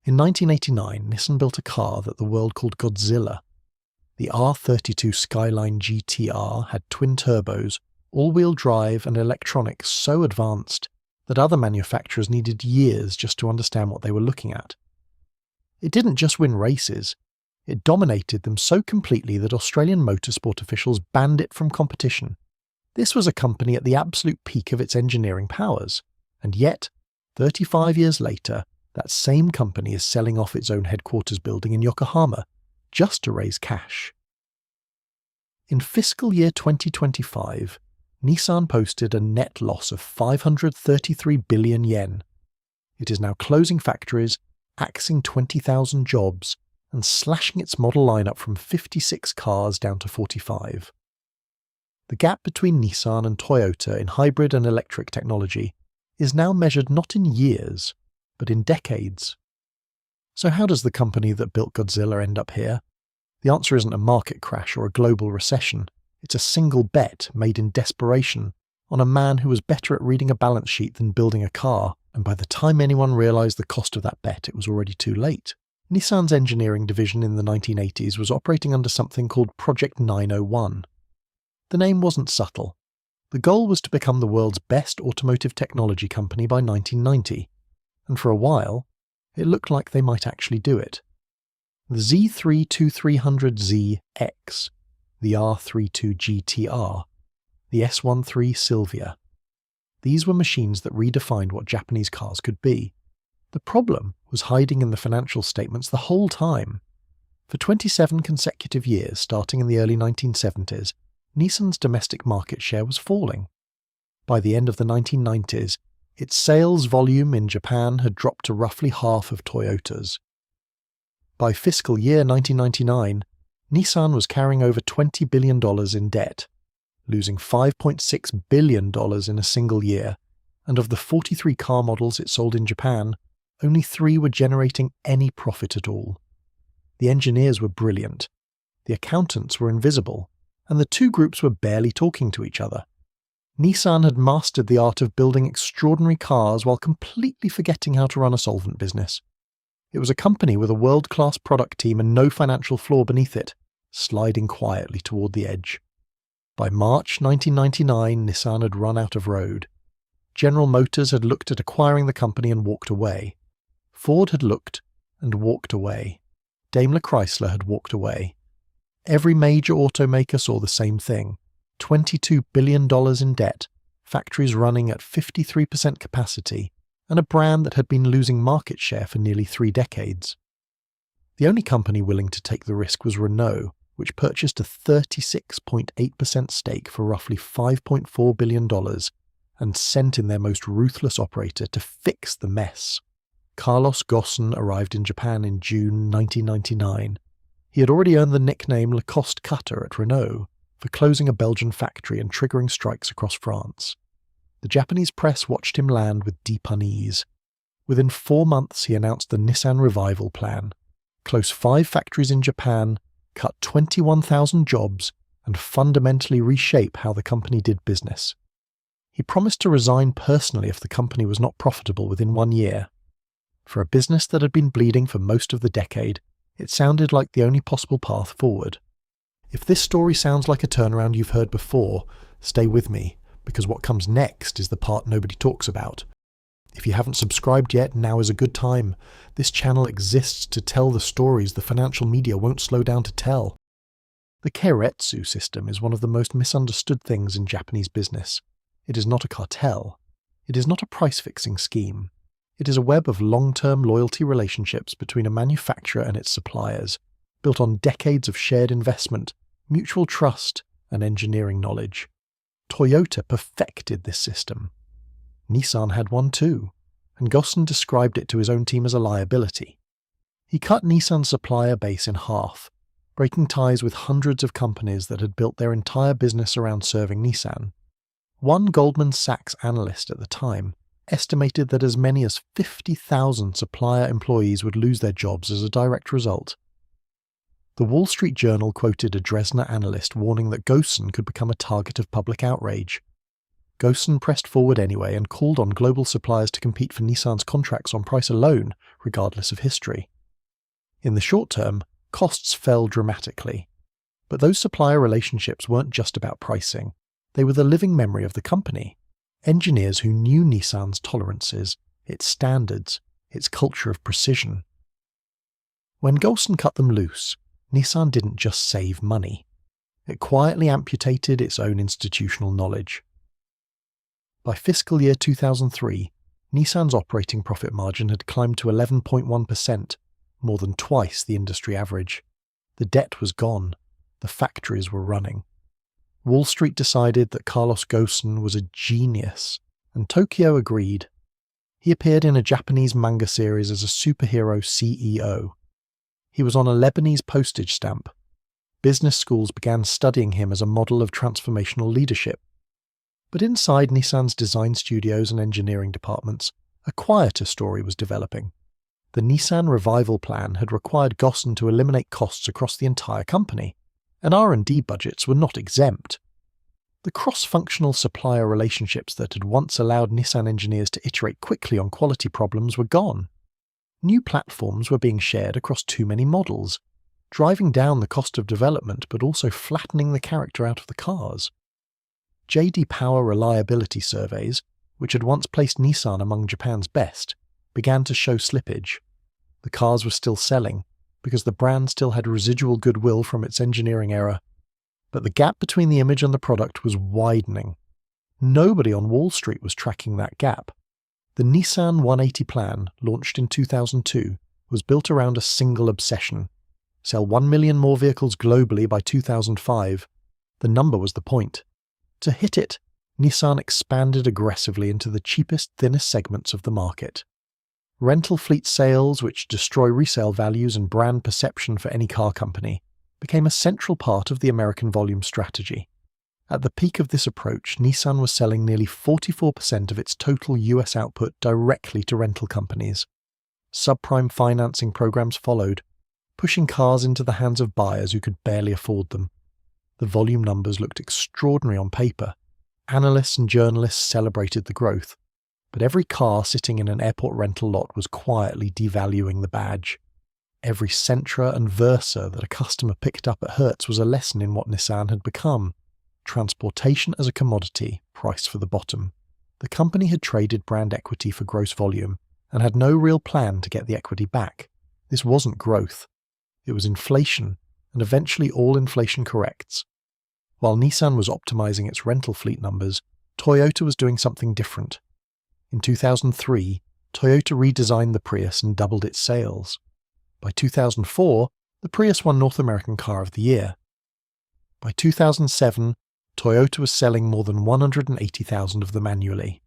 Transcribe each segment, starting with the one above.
In 1989, Nissan built a car that the world called Godzilla. The R32 Skyline GTR had twin turbos, all-wheel drive and electronics so advanced that other manufacturers needed years just to understand what they were looking at. It didn't just win races, it dominated them so completely that Australian motorsport officials banned it from competition. This was a company at the absolute peak of its engineering powers, and yet, 35 years later, that same company is selling off its own headquarters building in Yokohama just to raise cash. In fiscal year 2025, Nissan posted a net loss of 533 billion yen. It is now closing factories, axing 20,000 jobs, and slashing its model lineup from 56 cars down to 45. The gap between Nissan and Toyota in hybrid and electric technology is now measured not in years, but in decades. So how does the company that built Godzilla end up here? The answer isn't a market crash or a global recession. It's a single bet made in desperation on a man who was better at reading a balance sheet than building a car, and by the time anyone realised the cost of that bet, it was already too late. Nissan's engineering division in the 1980s was operating under something called Project 901. The name wasn't subtle. The goal was to become the world's best automotive technology company by 1990, and for a while, it looked like they might actually do it. The Z3-2300ZX, the R32 GTR, the S13 Sylvia. These were machines that redefined what Japanese cars could be. The problem was hiding in the financial statements the whole time. For 27 consecutive years, starting in the early 1970s, Nissan's domestic market share was falling. By the end of the 1990s, its sales volume in Japan had dropped to roughly half of Toyota's. By fiscal year 1999, Nissan was carrying over $20 billion in debt, losing $5.6 billion in a single year, and of the 43 car models it sold in Japan, only 3 were generating any profit at all. The engineers were brilliant, the accountants were invisible, and the two groups were barely talking to each other. Nissan had mastered the art of building extraordinary cars while completely forgetting how to run a solvent business. It was a company with a world-class product team and no financial flaw beneath it, sliding quietly toward the edge. By March 1999, Nissan had run out of road. General Motors had looked at acquiring the company and walked away. Ford had looked and walked away. Daimler Chrysler had walked away. Every major automaker saw the same thing. $22 billion in debt, factories running at 53% capacity, and a brand that had been losing market share for nearly 3 decades. The only company willing to take the risk was Renault, which purchased a 36.8% stake for roughly $5.4 billion and sent in their most ruthless operator to fix the mess. Carlos Ghosn arrived in Japan in June 1999. He had already earned the nickname Lacoste Cutter at Renault for closing a Belgian factory and triggering strikes across France. The Japanese press watched him land with deep unease. Within 4 months, he announced the Nissan Revival Plan: close 5 factories in Japan, cut 21,000 jobs, and fundamentally reshape how the company did business. He promised to resign personally if the company was not profitable within 1 year. For a business that had been bleeding for most of the decade, it sounded like the only possible path forward. If this story sounds like a turnaround you've heard before, stay with me, because what comes next is the part nobody talks about. If you haven't subscribed yet, now is a good time. This channel exists to tell the stories the financial media won't slow down to tell. The keiretsu system is one of the most misunderstood things in Japanese business. It is not a cartel. It is not a price-fixing scheme. It is a web of long-term loyalty relationships between a manufacturer and its suppliers, built on decades of shared investment, mutual trust, and engineering knowledge. Toyota perfected this system. Nissan had one too, and Ghosn described it to his own team as a liability. He cut Nissan's supplier base in half, breaking ties with hundreds of companies that had built their entire business around serving Nissan. One Goldman Sachs analyst at the time estimated that as many as 50,000 supplier employees would lose their jobs as a direct result. The Wall Street Journal quoted a Dresdner analyst warning that Ghosn could become a target of public outrage. Ghosn pressed forward anyway and called on global suppliers to compete for Nissan's contracts on price alone, regardless of history. In the short term, costs fell dramatically. But those supplier relationships weren't just about pricing. They were the living memory of the company. Engineers who knew Nissan's tolerances, its standards, its culture of precision. When Ghosn cut them loose, Nissan didn't just save money. It quietly amputated its own institutional knowledge. By fiscal year 2003, Nissan's operating profit margin had climbed to 11.1%, more than twice the industry average. The debt was gone. The factories were running. Wall Street decided that Carlos Ghosn was a genius, and Tokyo agreed. He appeared in a Japanese manga series as a superhero CEO. He was on a Lebanese postage stamp. Business schools began studying him as a model of transformational leadership. But inside Nissan's design studios and engineering departments, a quieter story was developing. The Nissan revival plan had required Ghosn to eliminate costs across the entire company, and R&D budgets were not exempt. The cross-functional supplier relationships that had once allowed Nissan engineers to iterate quickly on quality problems were gone. New platforms were being shared across too many models, driving down the cost of development but also flattening the character out of the cars. J.D. Power reliability surveys, which had once placed Nissan among Japan's best, began to show slippage. The cars were still selling, because the brand still had residual goodwill from its engineering era. But the gap between the image and the product was widening. Nobody on Wall Street was tracking that gap. The Nissan 180 plan, launched in 2002, was built around a single obsession: sell 1 million more vehicles globally by 2005. The number was the point. To hit it, Nissan expanded aggressively into the cheapest, thinnest segments of the market. Rental fleet sales, which destroy resale values and brand perception for any car company, became a central part of the American volume strategy. At the peak of this approach, Nissan was selling nearly 44% of its total US output directly to rental companies. Subprime financing programs followed, pushing cars into the hands of buyers who could barely afford them. The volume numbers looked extraordinary on paper. Analysts and journalists celebrated the growth. But every car sitting in an airport rental lot was quietly devaluing the badge. Every Sentra and Versa that a customer picked up at Hertz was a lesson in what Nissan had become. Transportation as a commodity, priced for the bottom. The company had traded brand equity for gross volume, and had no real plan to get the equity back. This wasn't growth. It was inflation, and eventually all inflation corrects. While Nissan was optimizing its rental fleet numbers, Toyota was doing something different. In 2003, Toyota redesigned the Prius and doubled its sales. By 2004, the Prius won North American Car of the Year. By 2007, Toyota was selling more than 180,000 of them annually.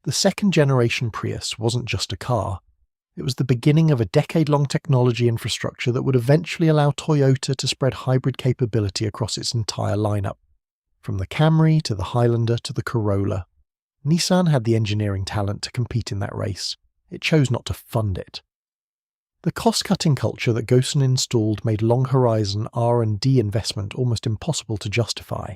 The second-generation Prius wasn't just a car. It was the beginning of a decade-long technology infrastructure that would eventually allow Toyota to spread hybrid capability across its entire lineup, from the Camry to the Highlander to the Corolla. Nissan had the engineering talent to compete in that race. It chose not to fund it. The cost-cutting culture that Ghosn installed made long-horizon R&D investment almost impossible to justify.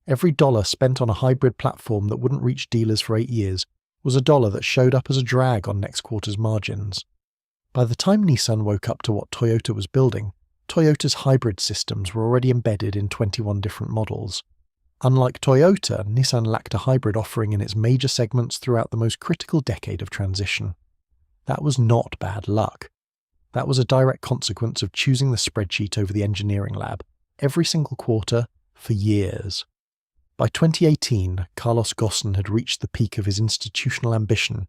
Every dollar spent on a hybrid platform that wouldn't reach dealers for 8 years was a dollar that showed up as a drag on next quarter's margins. By the time Nissan woke up to what Toyota was building, Toyota's hybrid systems were already embedded in 21 different models. Unlike Toyota, Nissan lacked a hybrid offering in its major segments throughout the most critical decade of transition. That was not bad luck. That was a direct consequence of choosing the spreadsheet over the engineering lab, every single quarter, for years. By 2018, Carlos Ghosn had reached the peak of his institutional ambition.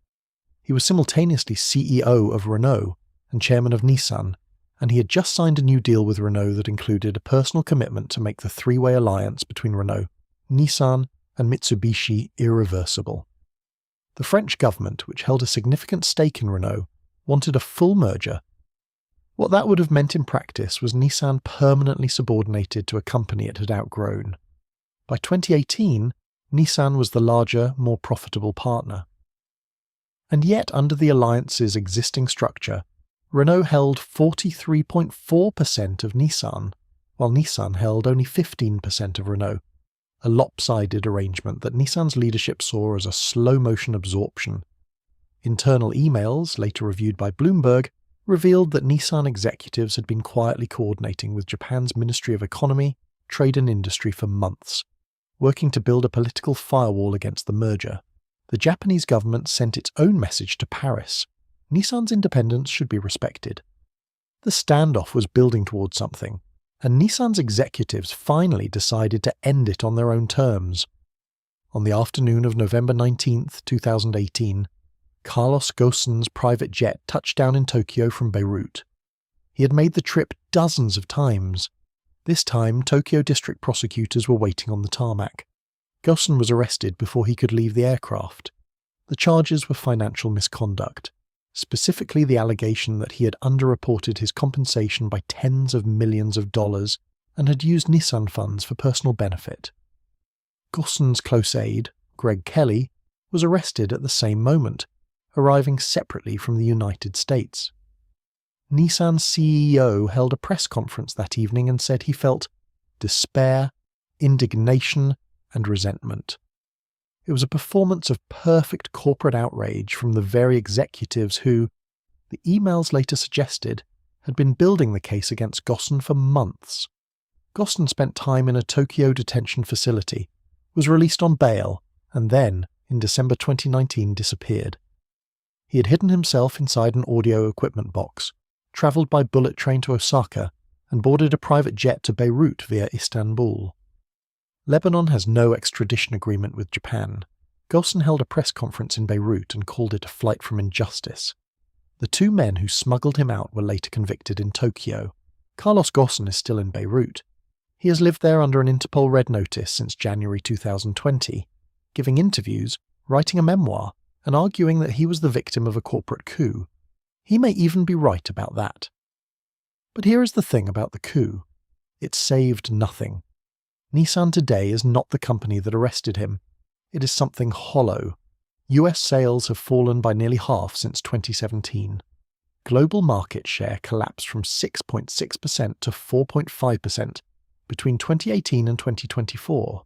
He was simultaneously CEO of Renault and chairman of Nissan, and he had just signed a new deal with Renault that included a personal commitment to make the three-way alliance between Renault, Nissan, and Mitsubishi irreversible. The French government, which held a significant stake in Renault, wanted a full merger. What that would have meant in practice was Nissan permanently subordinated to a company it had outgrown. By 2018, Nissan was the larger, more profitable partner. And yet, under the alliance's existing structure, Renault held 43.4% of Nissan, while Nissan held only 15% of Renault, a lopsided arrangement that Nissan's leadership saw as a slow-motion absorption. Internal emails, later reviewed by Bloomberg, revealed that Nissan executives had been quietly coordinating with Japan's Ministry of Economy, Trade and Industry for months, working to build a political firewall against the merger. The Japanese government sent its own message to Paris. Nissan's independence should be respected. The standoff was building towards something, and Nissan's executives finally decided to end it on their own terms. On the afternoon of November 19, 2018, Carlos Ghosn's private jet touched down in Tokyo from Beirut. He had made the trip dozens of times. This time, Tokyo district prosecutors were waiting on the tarmac. Ghosn was arrested before he could leave the aircraft. The charges were financial misconduct, specifically the allegation that he had underreported his compensation by tens of millions of dollars and had used Nissan funds for personal benefit. Ghosn's close aide, Greg Kelly, was arrested at the same moment, arriving separately from the United States. Nissan's CEO held a press conference that evening and said he felt despair, indignation, and resentment. It was a performance of perfect corporate outrage from the very executives who, the emails later suggested, had been building the case against Ghosn for months. Ghosn spent time in a Tokyo detention facility, was released on bail, and then, in December 2019, disappeared. He had hidden himself inside an audio equipment box, travelled by bullet train to Osaka, and boarded a private jet to Beirut via Istanbul. Lebanon has no extradition agreement with Japan. Ghosn held a press conference in Beirut and called it a flight from injustice. The two men who smuggled him out were later convicted in Tokyo. Carlos Ghosn is still in Beirut. He has lived there under an Interpol Red Notice since January 2020, giving interviews, writing a memoir, and arguing that he was the victim of a corporate coup. He may even be right about that. But here is the thing about the coup. It saved nothing. Nissan today is not the company that arrested him. It is something hollow. US sales have fallen by nearly half since 2017. Global market share collapsed from 6.6% to 4.5% between 2018 and 2024.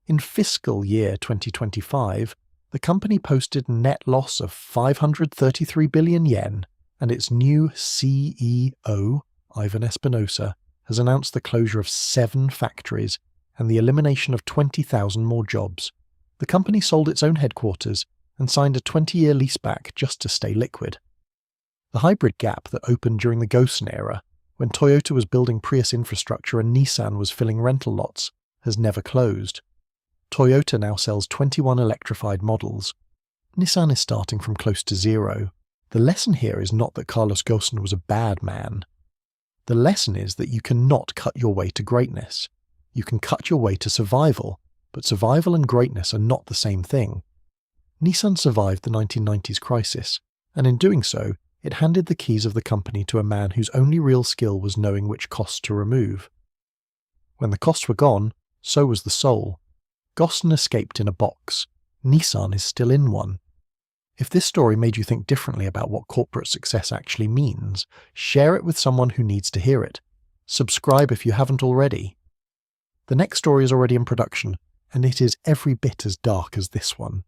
In fiscal year 2025, the company posted a net loss of 533 billion yen, and its new CEO, Ivan Espinosa, has announced the closure of 7 factories and the elimination of 20,000 more jobs. The company sold its own headquarters and signed a 20-year leaseback just to stay liquid. The hybrid gap that opened during the Ghosn era, when Toyota was building Prius infrastructure and Nissan was filling rental lots, has never closed. Toyota now sells 21 electrified models. Nissan is starting from close to zero. The lesson here is not that Carlos Ghosn was a bad man. The lesson is that you cannot cut your way to greatness. You can cut your way to survival, but survival and greatness are not the same thing. Nissan survived the 1990s crisis, and in doing so, it handed the keys of the company to a man whose only real skill was knowing which costs to remove. When the costs were gone, so was the soul. Ghosn escaped in a box. Nissan is still in one. If this story made you think differently about what corporate success actually means, share it with someone who needs to hear it. Subscribe if you haven't already. The next story is already in production, and it is every bit as dark as this one.